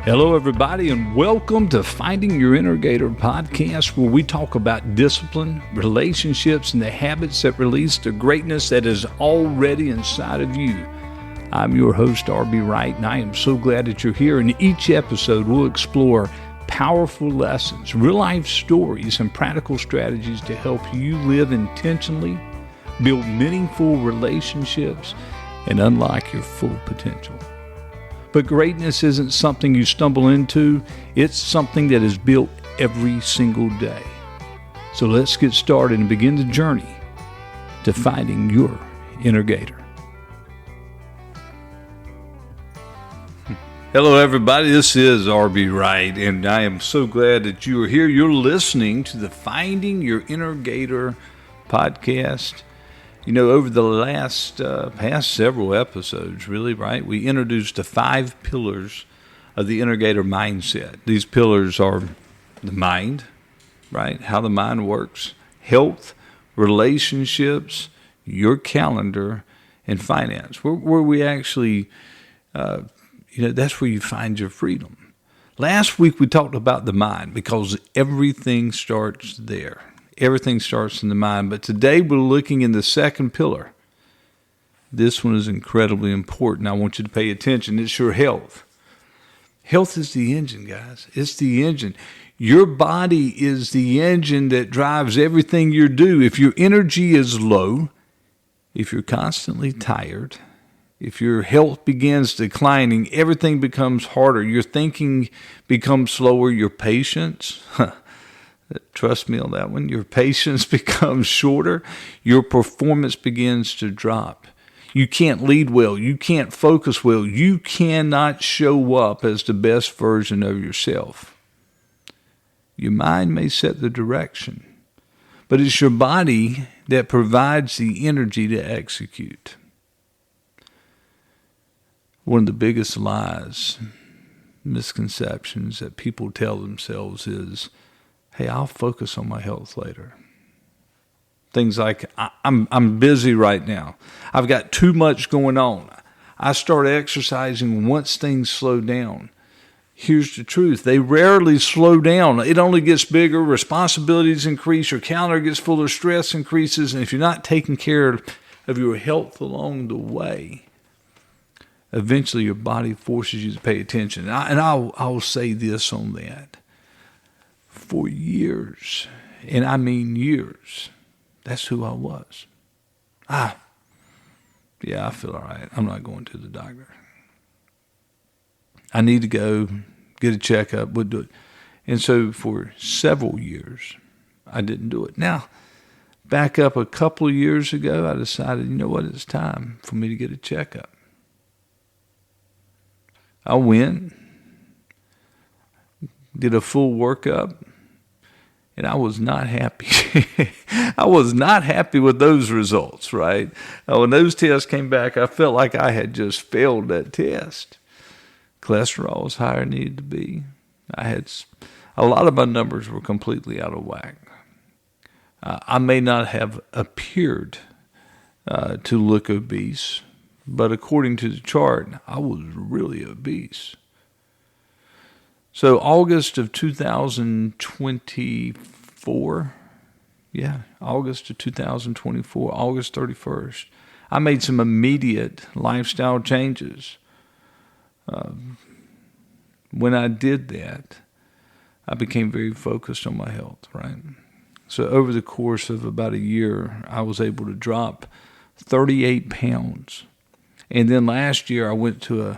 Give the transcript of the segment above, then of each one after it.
Hello, everybody, and welcome to Finding Your Innergator podcast, where we talk about discipline, relationships, and the habits that release the greatness that is already inside of you. I'm your host, Wright, and I am so glad that you're here. In each episode, we'll explore powerful lessons, real-life stories, and practical strategies to help you live intentionally, build meaningful relationships, and unlock your full potential. But greatness isn't something you stumble into. It's something that is built every single day. So let's get started and begin the journey to finding your innergator. Hello, everybody. This is Wright, and I am so glad that you are here. You're listening to the Finding Your Innergator podcast. You know, over the last past several episodes, really, right, we introduced the 5 pillars of the Innergator mindset. These pillars are the mind, right, how the mind works, health, relationships, your calendar, and finance, where we actually, that's where you find your freedom. Last week, we talked about the mind because everything starts there. Everything starts in the mind. But today we're looking in the second pillar. This one is incredibly important. I want you to pay attention. It's your health. Health is the engine, guys. It's the engine. Your body is the engine that drives everything you do. If your energy is low, if you're constantly tired, if your health begins declining, everything becomes harder. Your thinking becomes slower. Your patience, trust me on that one. Your patience becomes shorter. Your performance begins to drop. You can't lead well. You can't focus well. You cannot show up as the best version of yourself. Your mind may set the direction, but it's your body that provides the energy to execute. One of the biggest lies, misconceptions that people tell themselves is, hey, I'll focus on my health later. Things like, I'm busy right now. I've got too much going on. I start exercising once things slow down. Here's the truth. They rarely slow down. It only gets bigger. Responsibilities increase. Your calendar gets fuller. Stress increases. And if you're not taking care of your health along the way, eventually your body forces you to pay attention. And I'll say this on that. For years, and I mean years, that's who I was. I feel all right. I'm not going to the doctor. I need to go get a checkup. We'll do it. And so for several years, I didn't do it. Now, back up a couple of years ago, I decided, you know what, it's time for me to get a checkup. I went, did a full workup, and I was not happy. I was not happy with those results, right? When those tests came back, I felt like I had just failed that test. Cholesterol was higher than it needed to be. A lot of my numbers were completely out of whack. I may not have appeared to look obese, but according to the chart, I was really obese. So August of 2024, August of 2024, August 31st, I made some immediate lifestyle changes. When I did that, I became very focused on my health, right? So over the course of about a year, I was able to drop 38 pounds. And then last year, I went to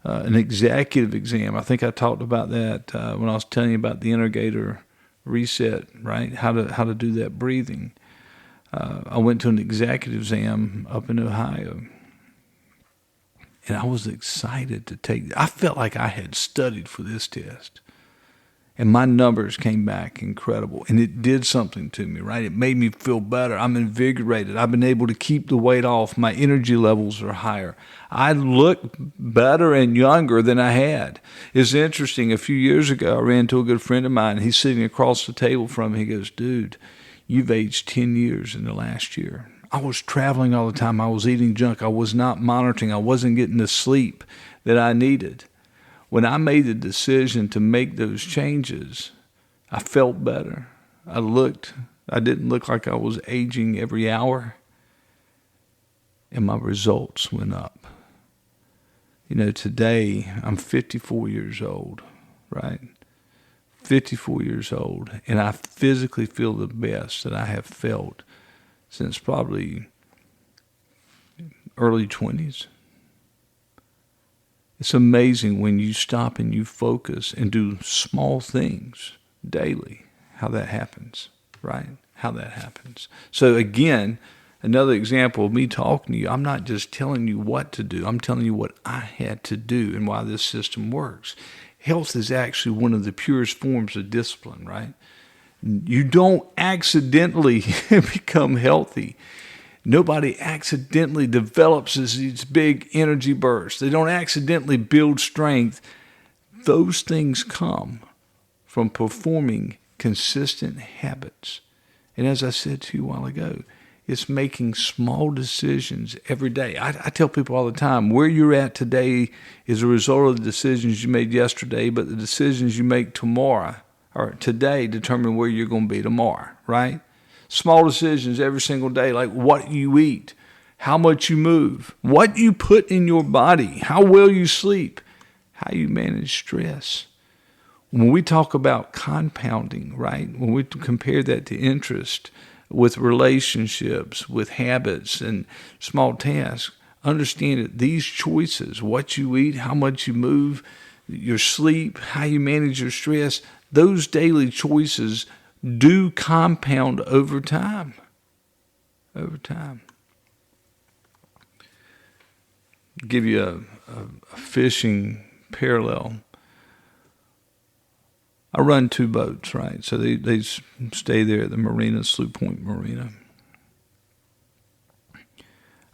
an executive exam. I think I talked about that when I was telling you about the Innergator reset, right? How to do that breathing. I went to an executive exam up in Ohio, and I was excited to take it. I felt like I had studied for this test. And my numbers came back incredible. And it did something to me, right? It made me feel better. I'm invigorated. I've been able to keep the weight off. My energy levels are higher. I look better and younger than I had. It's interesting. A few years ago, I ran into a good friend of mine. He's sitting across the table from me. He goes, dude, you've aged 10 years in the last year. I was traveling all the time. I was eating junk. I was not monitoring. I wasn't getting the sleep that I needed. when I made the decision to make those changes, I felt better. I didn't look like I was aging every hour, and my results went up. Today I'm 54 years old, right? 54 years old, and I physically feel the best that I have felt since probably early 20s. It's amazing when you stop and you focus and do small things daily, how that happens, right? How that happens. So again, another example of me talking to you, I'm not just telling you what to do. I'm telling you what I had to do and why this system works. Health is actually one of the purest forms of discipline, right? You don't accidentally become healthy. Nobody accidentally develops these big energy bursts. They don't accidentally build strength. Those things come from performing consistent habits. And as I said to you a while ago, it's making small decisions every day. I tell people all the time, where you're at today is a result of the decisions you made yesterday, but the decisions you make tomorrow or today determine where you're going to be tomorrow, right? Small decisions every single day, like what you eat, how much you move, what you put in your body, how well you sleep, how you manage stress. When we talk about compounding, right, when we compare that to interest, with relationships, with habits and small tasks, understand that these choices, what you eat, how much you move, your sleep, how you manage your stress, those daily choices do compound over time. Over time. Give you a fishing parallel. I run 2 boats, right? So they stay there at the marina, Slough Point Marina.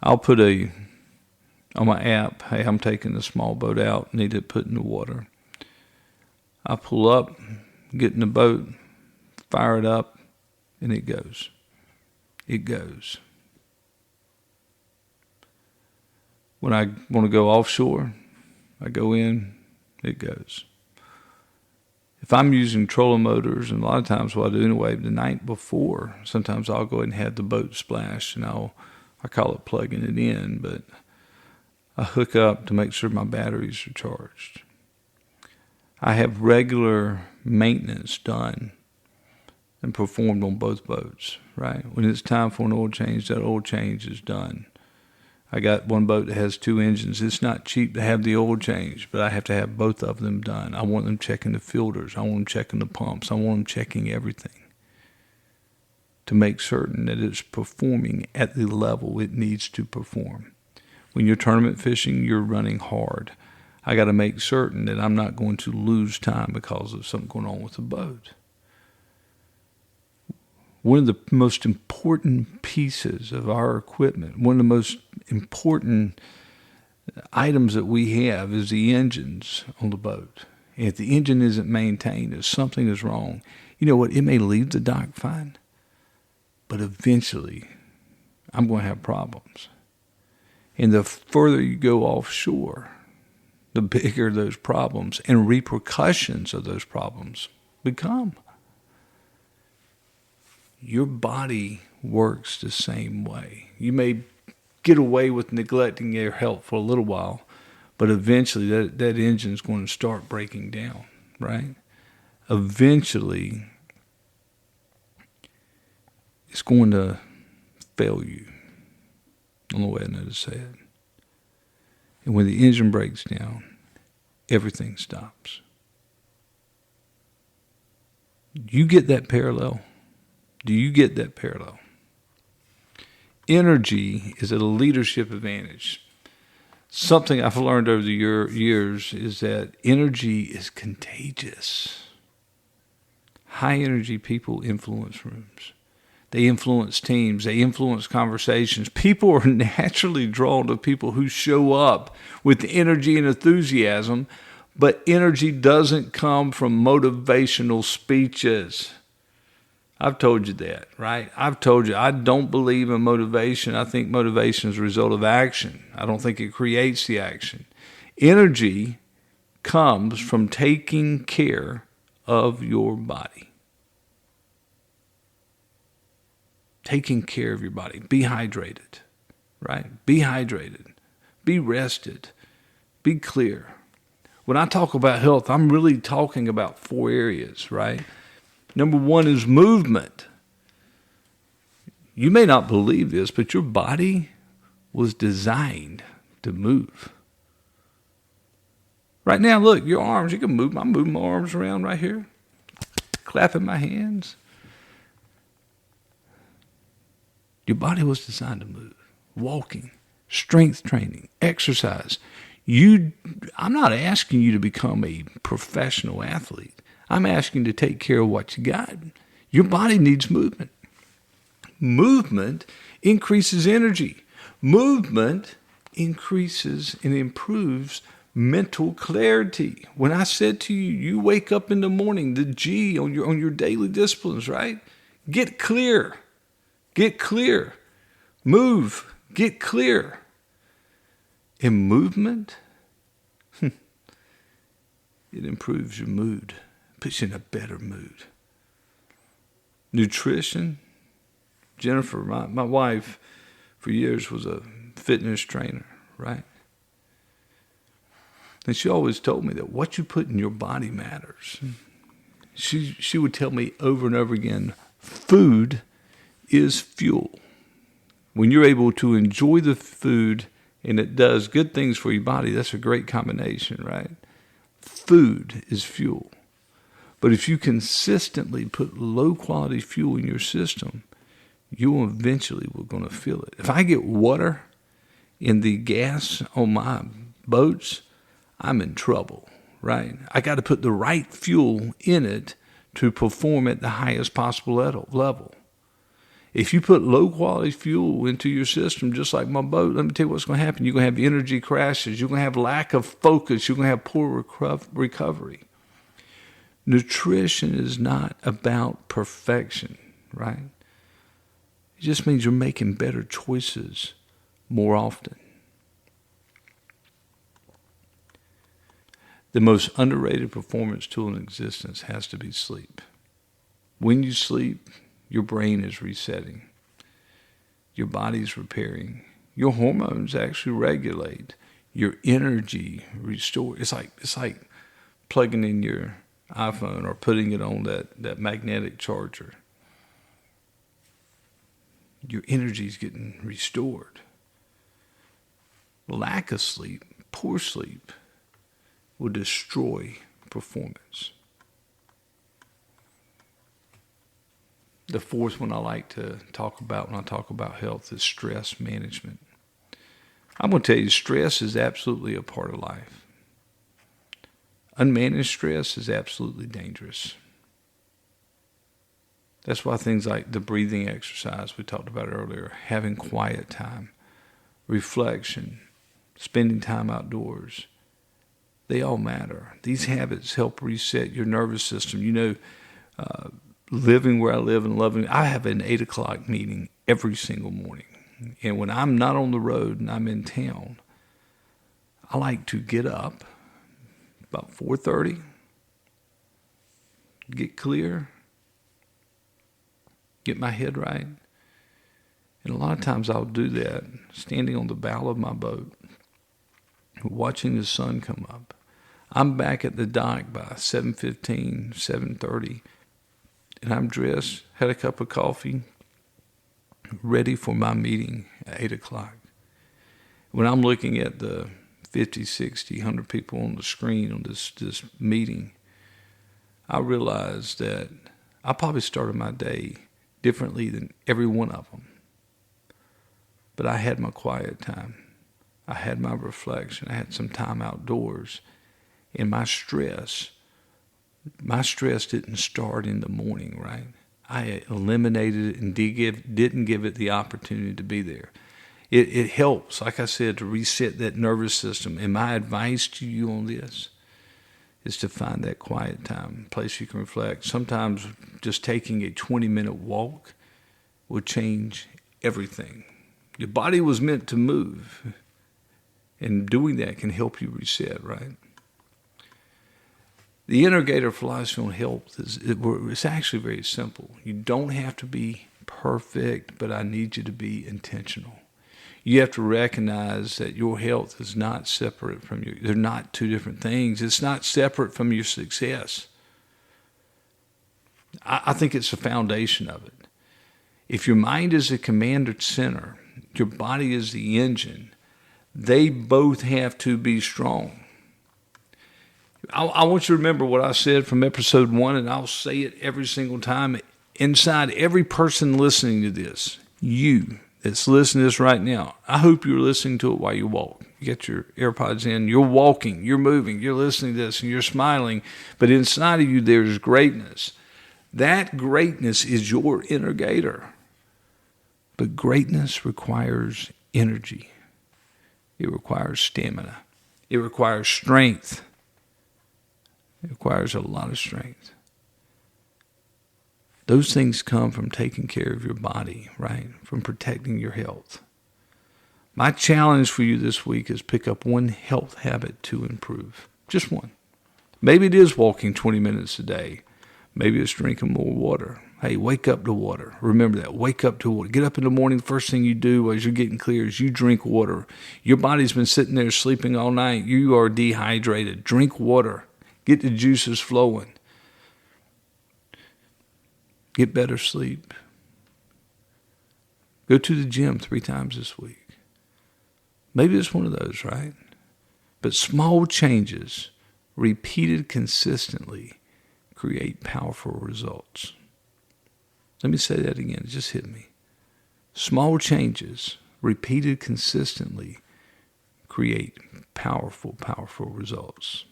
I'll put on my app, hey, I'm taking a small boat out, need it put in the water. I pull up, get in the boat, fire it up, and it goes. It goes. When I want to go offshore, I go in, it goes. If I'm using trolling motors, and a lot of times what I do anyway, the night before, sometimes I'll go ahead and have the boat splash, and I call it plugging it in, but I hook up to make sure my batteries are charged. I have regular maintenance done and performed on both boats, right? When it's time for an oil change, that oil change is done. I got one boat that has 2 engines. It's not cheap to have the oil change, but I have to have both of them done. I want them checking the filters. I want them checking the pumps. I want them checking everything to make certain that it's performing at the level it needs to perform. When you're tournament fishing, you're running hard. I got to make certain that I'm not going to lose time because of something going on with the boat. One of the most important pieces of our equipment, one of the most important items that we have is the engines on the boat. And if the engine isn't maintained, if something is wrong, you know what? It may leave the dock fine, but eventually I'm going to have problems. And the further you go offshore, the bigger those problems and repercussions of those problems become. Your body works the same way. You may get away with neglecting your health for a little while, but eventually that engine's going to start breaking down, right? Eventually, it's going to fail you. The only way I know to say it. And when the engine breaks down, everything stops. You get that parallel? Do you get that parallel? Energy is a leadership advantage. Something I've learned over the years is that energy is contagious. High energy people influence rooms. They influence teams. They influence conversations. People are naturally drawn to people who show up with energy and enthusiasm, but energy doesn't come from motivational speeches. I've told you that, right? I've told you I don't believe in motivation. I think motivation is a result of action. I don't think it creates the action. Energy comes from taking care of your body. Taking care of your body. Be hydrated, right? Be hydrated. Be rested. Be clear. When I talk about health, I'm really talking about 4 areas, right? Number 1 is movement. You may not believe this, but your body was designed to move. Right now, look, your arms, you can move. I'm moving my arms around right here, clapping my hands. Your body was designed to move. Walking, strength training, exercise. I'm not asking you to become a professional athlete. I'm asking you to take care of what you got. Your body needs movement. Movement increases energy. Movement increases and improves mental clarity. When I said to you, you wake up in the morning, the G on your daily disciplines, right? Get clear. Get clear. Move. Get clear. And movement, it improves your mood, puts you in a better mood. Nutrition. Jennifer, my wife, for years was a fitness trainer, right? And she always told me that what you put in your body matters. She would tell me over and over again, food is fuel. When you're able to enjoy the food and it does good things for your body, that's a great combination, right? Food is fuel. But if you consistently put low-quality fuel in your system, you will eventually going to feel it. If I get water in the gas on my boats, I'm in trouble, right? I got to put the right fuel in it to perform at the highest possible level. If you put low-quality fuel into your system, just like my boat, let me tell you what's going to happen. You're going to have energy crashes. You're going to have lack of focus. You're going to have poor recovery. Nutrition is not about perfection, right? It just means you're making better choices more often. The most underrated performance tool in existence has to be sleep. When you sleep, your brain is resetting. Your body's repairing. Your hormones actually regulate. Your energy restores. It's like plugging in your iPhone or putting it on that magnetic charger. Your energy is getting restored. Lack of sleep, poor sleep, will destroy performance. The 4th one I like to talk about when I talk about health is stress management. I'm going to tell you, stress is absolutely a part of life. Unmanaged stress is absolutely dangerous. That's why things like the breathing exercise we talked about earlier, having quiet time, reflection, spending time outdoors, they all matter. These habits help reset your nervous system. You know, living where I live and loving, I have an 8 o'clock meeting every single morning. And when I'm not on the road and I'm in town, I like to get up about 4:30, get clear, get my head right. And a lot of times I'll do that standing on the bow of my boat, watching the sun come up. I'm back at the dock by 7:15, 7:30, and I'm dressed, had a cup of coffee, ready for my meeting at 8 o'clock. When I'm looking at the 50, 60, 100 people on the screen on this meeting, I realized that I probably started my day differently than every one of them. But I had my quiet time. I had my reflection. I had some time outdoors. And my stress didn't start in the morning, right? I eliminated it and didn't give it the opportunity to be there. It helps, like I said, to reset that nervous system. And my advice to you on this is to find that quiet time, place you can reflect. Sometimes just taking a 20-minute walk will change everything. Your body was meant to move, and doing that can help you reset, right? The Innergator philosophy on health it's actually very simple. You don't have to be perfect, but I need you to be intentional. You have to recognize that your health is not separate from you. They're not two different things. It's not separate from your success. I think it's the foundation of it. If your mind is the commander center, your body is the engine, they both have to be strong. I want you to remember what I said from episode 1, and I'll say it every single time. Inside every person listening to this, you that's listening to this right now, I hope you're listening to it while you walk. You get your AirPods in, you're walking, you're moving, you're listening to this, and you're smiling. But inside of you, there's greatness. That greatness is your innergator. But greatness requires energy. It requires stamina. It requires strength. It requires a lot of strength. Those things come from taking care of your body, right? From protecting your health. My challenge for you this week is pick up one health habit to improve. Just one. Maybe it is walking 20 minutes a day. Maybe it's drinking more water. Hey, wake up to water. Remember that. Wake up to water. Get up in the morning. The first thing you do as you're getting clear is you drink water. Your body's been sitting there sleeping all night. You are dehydrated. Drink water. Get the juices flowing. Get better sleep. Go to the gym 3 times this week. Maybe it's one of those, right? But small changes, repeated consistently, create powerful results. Let me say that again. It just hit me. Small changes, repeated consistently, create powerful, powerful results.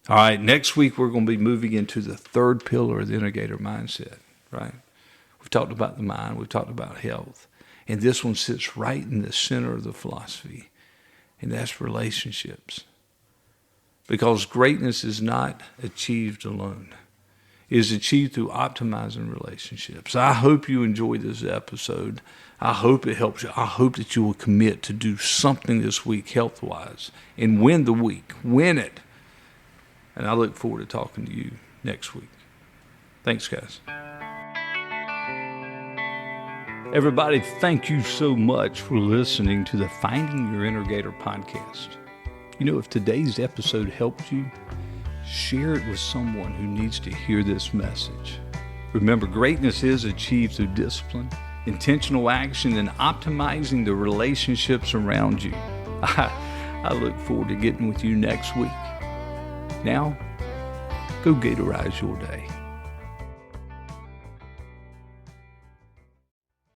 All right, next week we're going to be moving into the third pillar of the Innergator mindset, right? We've talked about the mind, we've talked about health, and this one sits right in the center of the philosophy, and that's relationships. Because greatness is not achieved alone. It is achieved through optimizing relationships. I hope you enjoyed this episode. I hope it helps you. I hope that you will commit to do something this week health-wise and win the week. Win it. And I look forward to talking to you next week. Thanks, guys. Everybody, thank you so much for listening to the Finding Your Innergator podcast. You know, if today's episode helped you, share it with someone who needs to hear this message. Remember, greatness is achieved through discipline, intentional action, and optimizing the relationships around you. I look forward to getting with you next week. Now, go Gatorize your day.